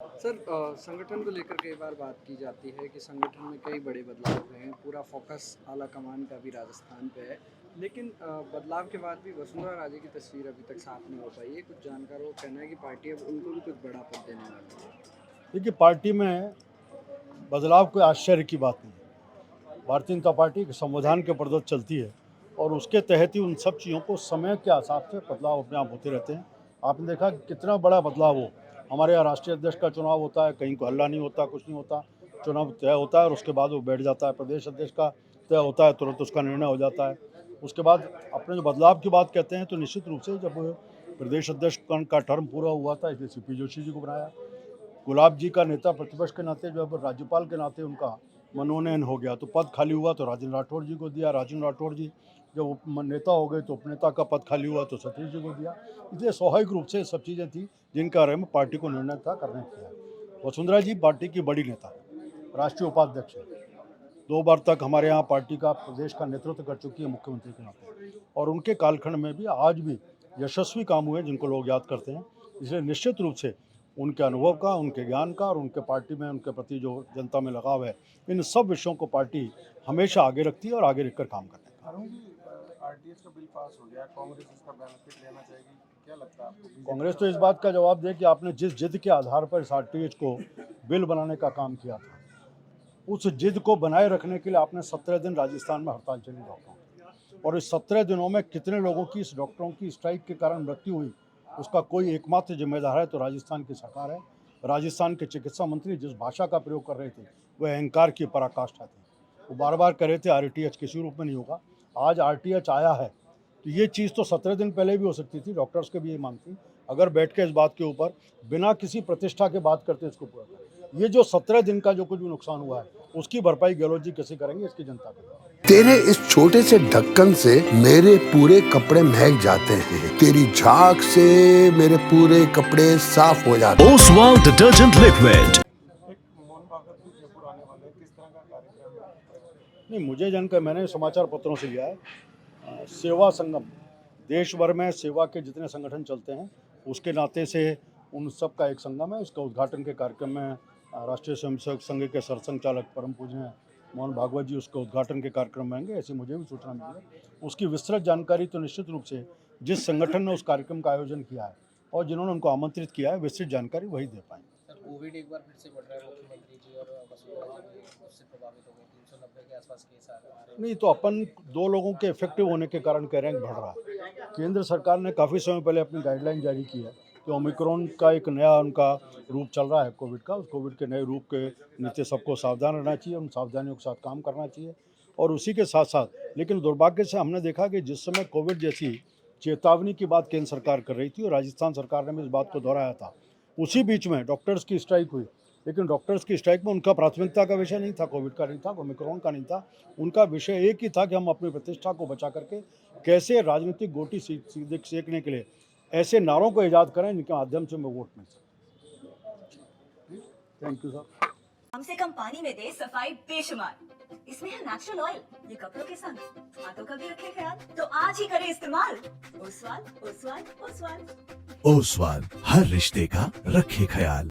Sir संगठन को लेकर कई बार बात की जाती है कि संगठन में कई बड़े बदलाव हुए हैं, पूरा फोकस आला कमान का भी राजस्थान पे है। लेकिन बदलाव के बाद भी वसुंधरा राजे की तस्वीर अभी तक साफ नहीं हो पाई है। कुछ जानकारों का कहना है कि पार्टी अब उनको भी कुछ बड़ा पद देने वाली है। देखिए, पार्टी में बदलाव कोई आश्चर्य की बात नहीं है। भारतीय जनता पार्टी के संविधान के प्रदत्त चलती है और उसके तहत ही उन सब चीज़ों को समय के हिसाब से बदलाव अपने आप होते रहते हैं। आपने देखा कि कितना बड़ा बदलाव हो, हमारे यहाँ राष्ट्रीय अध्यक्ष का चुनाव होता है, कहीं को हल्ला नहीं होता, कुछ नहीं होता, चुनाव तय होता है और उसके बाद वो बैठ जाता है। प्रदेश अध्यक्ष का तय होता है, तुरंत उसका निर्णय हो जाता है। उसके बाद अपने जो बदलाव की बात कहते हैं तो निश्चित रूप से जब प्रदेश अध्यक्ष का टर्म पूरा हुआ था, इसलिए सीपी जोशी जी को बनाया। गुलाब जी का नेता प्रतिपक्ष के नाते जब राज्यपाल के नाते उनका मनोनयन हो गया तो पद खाली हुआ तो राजेंद्र राठौड़ जी को दिया। राजेंद्र राठौड़ जी जब उप नेता हो गए तो उपनेता का पद खाली हुआ तो सतीश जी को दिया। इसलिए स्वाभाविक रूप से सब चीज़ें थी जिनके बारे में पार्टी को निर्णय था करने किया। वसुंधरा जी पार्टी की बड़ी नेता, राष्ट्रीय उपाध्यक्ष है, 2 बार तक हमारे यहाँ पार्टी का प्रदेश का नेतृत्व कर चुकी है मुख्यमंत्री के नाते, और उनके कालखंड में भी आज भी यशस्वी काम हुए जिनको लोग याद करते हैं। इसलिए निश्चित रूप से उनके अनुभव का, उनके ज्ञान का और उनके पार्टी में उनके प्रति जो जनता में लगाव है, इन सब विषयों को पार्टी हमेशा आगे रखती है और आगे रखकर काम करती है। आरटीएस का बिल पास हो गया, कांग्रेस इसका बेनिफिट लेना चाहेगी, क्या लगता है आपको? कांग्रेस तो इस बात का जवाब दे कि आपने जिस जिद के आधार पर इस आरटीएच को बिल बनाने का काम किया था, उस जिद को बनाए रखने के लिए आपने 17 दिन राजस्थान में हड़ताल चली डॉक्टरों की, और इस 17 दिनों में कितने लोगों की इस डॉक्टरों की स्ट्राइक के कारण मृत्यु हुई, उसका कोई एकमात्र जिम्मेदार है तो राजस्थान की सरकार है। राजस्थान के चिकित्सा मंत्री जिस भाषा का प्रयोग कर रहे थे वह अहंकार की पराकाष्ठा थी। वो बार बार कह रहे थे आरटीएच किसी रूप में नहीं होगा। आज आरटीएच आया है तो ये चीज़ तो 17 दिन पहले भी हो सकती थी। डॉक्टर्स के भी ये मांग थी, अगर बैठ के इस बात के ऊपर बिना किसी प्रतिष्ठा के बात करते इसको पूरा करें। ये जो 17 दिन का जो कुछ भी नुकसान हुआ है उसकी भरपाई गहलोत जी कैसे करेंगे, इसकी जनता करेगी। तेरे इस छोटे से ढक्कन से मेरे पूरे कपड़े महक जाते हैं। तेरी झाग से मेरे पूरे कपड़े साफ हो जाते हैं। Oswal detergent liquid. मोहन भागवत भी जयपुर आने वाले हैं, किस तरह का कार्यक्रम? नहीं, मुझे जानकर मैंने समाचार पत्रों से लिया है। सेवा संगम, देश भर में सेवा के जितने संगठन चलते हैं उसके नाते से उन सब का एक संगम है। उसका उद्घाटन के कार्यक्रम में राष्ट्रीय स्वयंसेवक संघ के सरसंघचालक परम पूज्य मोहन भागवत जी उसके उद्घाटन के कार्यक्रम में आएंगे, ऐसी मुझे भी सूचना मिली है। उसकी विस्तृत जानकारी तो निश्चित रूप से जिस संगठन ने उस कार्यक्रम का आयोजन किया है और जिन्होंने उनको आमंत्रित किया है, विस्तृत जानकारी वही दे पाएंगे। सर, कोविड एक बार फिर से बढ़ रहा है, मुख्यमंत्री जी और वसुंधरा जी भी उससे प्रभावित हो गए, 390 के आसपास केस आ रहे हैं। नहीं, तो अपन 2 लोगों के इफेक्टिव होने के कारण कह रहे हैं कि बढ़ रहा है। केंद्र सरकार ने काफ़ी समय पहले अपनी गाइडलाइन जारी की है कि ओमिक्रॉन का एक नया उनका रूप चल रहा है कोविड का। उस कोविड के नए रूप के नीचे सबको सावधान रहना चाहिए, उन सावधानियों के साथ काम करना चाहिए। और उसी के साथ साथ लेकिन दुर्भाग्य से हमने देखा कि जिस समय कोविड जैसी चेतावनी की बात केंद्र सरकार कर रही थी और राजस्थान सरकार ने भी इस बात को दोहराया था, उसी बीच में डॉक्टर्स की स्ट्राइक हुई। लेकिन डॉक्टर्स की स्ट्राइक में उनका प्राथमिकता का विषय नहीं था, कोविड का नहीं था, ओमिक्रॉन का नहीं था। उनका विषय एक ही था कि हम अपनी प्रतिष्ठा को बचा करके कैसे राजनीतिक गोटी सीधे सेकने के लिए ऐसे नारों को ईजाद करें जिनके माध्यम से हमें वोट मिल सके। Thank you sir. कम से कम पानी में दे सफाई बेशुमार। इसमें है नेचुरल ऑयल, ये कपड़ों के संग हाथों का भी रखे ख्याल, तो आज ही करें इस्तेमाल। ओसवाल, ओसवाल, ओसवाल। ओसवाल, हर रिश्ते का रखे ख्याल।